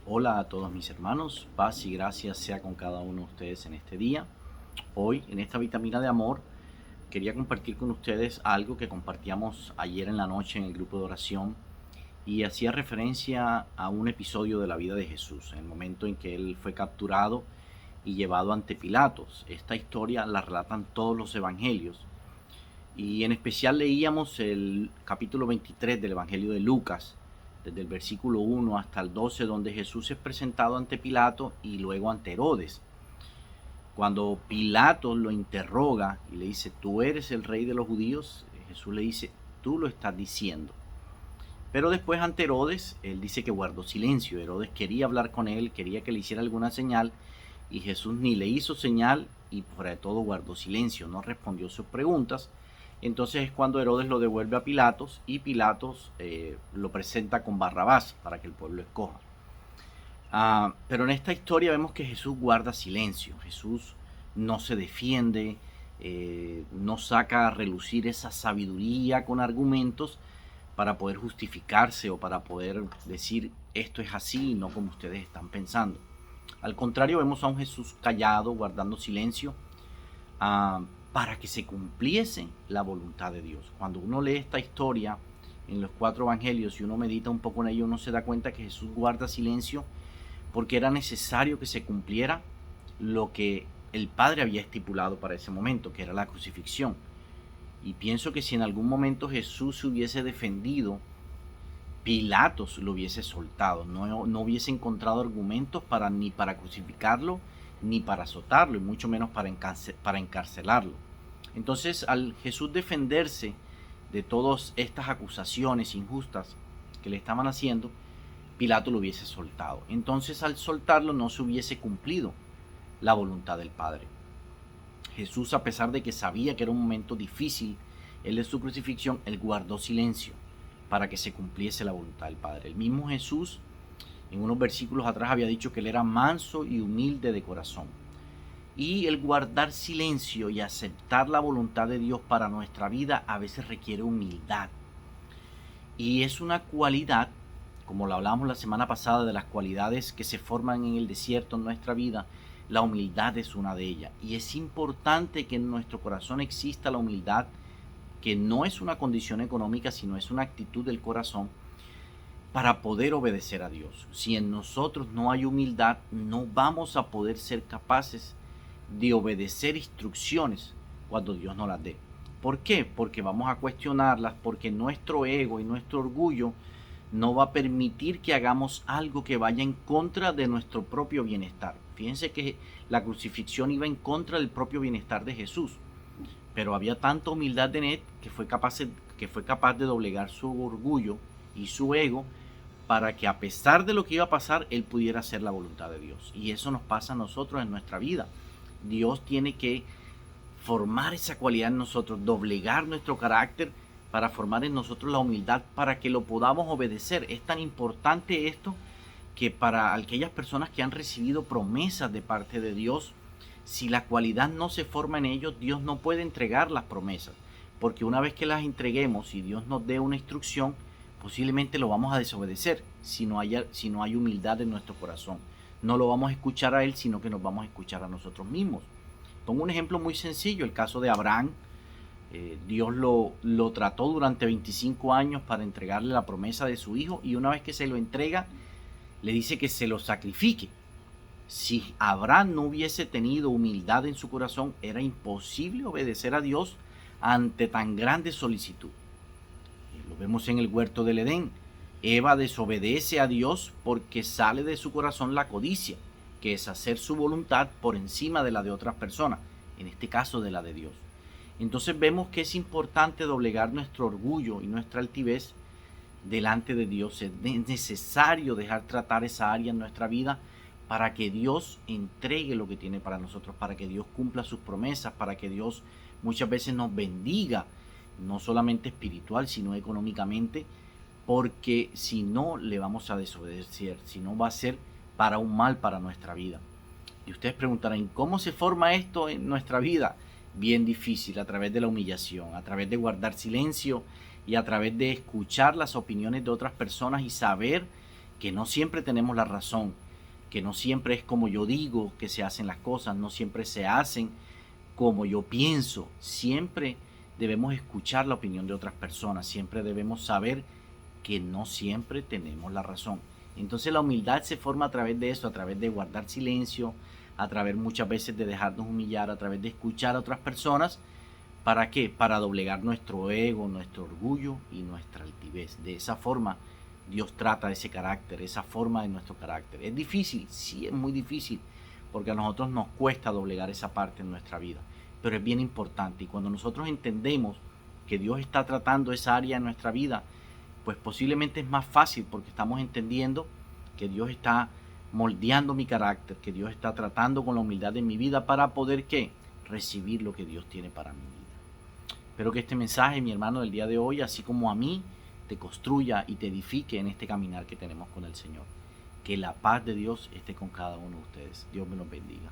Hola a todos mis hermanos, paz y gracia sea con cada uno de ustedes en este día. Hoy, en esta vitamina de amor, quería compartir con ustedes algo que compartíamos ayer en la noche en el grupo de oración y hacía referencia a un episodio de la vida de Jesús, en el momento en que él fue capturado y llevado ante Pilatos. Esta historia la relatan todos los evangelios y en especial leíamos el capítulo 23 del Evangelio de Lucas, desde el versículo 1 hasta el 12, donde Jesús es presentado ante Pilato y luego ante Herodes. Cuando Pilato lo interroga y le dice, ¿tú eres el rey de los judíos? Jesús le dice, tú lo estás diciendo. Pero después ante Herodes, él dice que guardó silencio. Herodes quería hablar con él, quería que le hiciera alguna señal, y Jesús ni le hizo señal y por todo guardó silencio, no respondió sus preguntas. Entonces es cuando Herodes lo devuelve a Pilatos y Pilatos lo presenta con Barrabás para que el pueblo escoja. Pero en esta historia vemos que Jesús guarda silencio. Jesús no se defiende, no saca a relucir esa sabiduría con argumentos para poder justificarse o para poder decir esto es así y no como ustedes están pensando. Al contrario, vemos a un Jesús callado, guardando silencio, para que se cumpliese la voluntad de Dios. Cuando uno lee esta historia en los 4 evangelios y uno medita un poco en ello, uno se da cuenta que Jesús guarda silencio porque era necesario que se cumpliera lo que el Padre había estipulado para ese momento, que era la crucifixión. Y pienso que si en algún momento Jesús se hubiese defendido, Pilatos lo hubiese soltado, no hubiese encontrado argumentos ni para crucificarlo, ni para azotarlo, y mucho menos para encarcelarlo. Entonces, al Jesús defenderse de todas estas acusaciones injustas que le estaban haciendo, Pilato lo hubiese soltado. Entonces, al soltarlo, no se hubiese cumplido la voluntad del Padre. Jesús, a pesar de que sabía que era un momento difícil, el de su crucifixión, él guardó silencio para que se cumpliese la voluntad del Padre. El mismo Jesús, en unos versículos atrás, había dicho que él era manso y humilde de corazón. Y el guardar silencio y aceptar la voluntad de Dios para nuestra vida a veces requiere humildad. Y es una cualidad, como lo hablábamos la semana pasada, de las cualidades que se forman en el desierto en nuestra vida. La humildad es una de ellas. Y es importante que en nuestro corazón exista la humildad, que no es una condición económica, sino es una actitud del corazón para poder obedecer a Dios. Si en nosotros no hay humildad, no vamos a poder ser capaces de obedecer instrucciones cuando Dios nos las dé. ¿Por qué? Porque vamos a cuestionarlas, porque nuestro ego y nuestro orgullo no va a permitir que hagamos algo que vaya en contra de nuestro propio bienestar. Fíjense que la crucifixión iba en contra del propio bienestar de Jesús, pero había tanta humildad en él que fue capaz de doblegar su orgullo y su ego para que, a pesar de lo que iba a pasar, él pudiera hacer la voluntad de Dios. Y eso nos pasa a nosotros en nuestra vida. Dios tiene que formar esa cualidad en nosotros, doblegar nuestro carácter para formar en nosotros la humildad para que lo podamos obedecer. Es tan importante esto que para aquellas personas que han recibido promesas de parte de Dios, si la cualidad no se forma en ellos, Dios no puede entregar las promesas, porque una vez que las entreguemos y Dios nos dé una instrucción, posiblemente lo vamos a desobedecer si no hay humildad en nuestro corazón. No lo vamos a escuchar a Él, sino que nos vamos a escuchar a nosotros mismos. Pongo un ejemplo muy sencillo, el caso de Abraham. Dios lo trató durante 25 años para entregarle la promesa de su hijo, y una vez que se lo entrega, le dice que se lo sacrifique. Si Abraham no hubiese tenido humildad en su corazón, era imposible obedecer a Dios ante tan grande solicitud. Lo vemos en el huerto del Edén. Eva desobedece a Dios porque sale de su corazón la codicia, que es hacer su voluntad por encima de la de otras personas, en este caso de la de Dios. Entonces vemos que es importante doblegar nuestro orgullo y nuestra altivez delante de Dios. Es necesario dejar tratar esa área en nuestra vida para que Dios entregue lo que tiene para nosotros, para que Dios cumpla sus promesas, para que Dios muchas veces nos bendiga, no solamente espiritual, sino económicamente, porque si no le vamos a desobedecer, si no va a ser para un mal para nuestra vida. Y ustedes preguntarán, ¿cómo se forma esto en nuestra vida? Bien difícil, a través de la humillación, a través de guardar silencio y a través de escuchar las opiniones de otras personas y saber que no siempre tenemos la razón, que no siempre es como yo digo que se hacen las cosas, no siempre se hacen como yo pienso. Siempre debemos escuchar la opinión de otras personas, siempre debemos saber que no siempre tenemos la razón. Entonces la humildad se forma a través de eso, a través de guardar silencio, a través muchas veces de dejarnos humillar, a través de escuchar a otras personas. ¿Para qué? Para doblegar nuestro ego, nuestro orgullo y nuestra altivez. De esa forma Dios trata ese carácter, esa forma de nuestro carácter. Es difícil, sí es muy difícil, porque a nosotros nos cuesta doblegar esa parte en nuestra vida, pero es bien importante. Y cuando nosotros entendemos que Dios está tratando esa área en nuestra vida, pues posiblemente es más fácil, porque estamos entendiendo que Dios está moldeando mi carácter, que Dios está tratando con la humildad de mi vida para poder, ¿qué? Recibir lo que Dios tiene para mi vida. Espero que este mensaje, mi hermano, del día de hoy, así como a mí, te construya y te edifique en este caminar que tenemos con el Señor. Que la paz de Dios esté con cada uno de ustedes. Dios me los bendiga.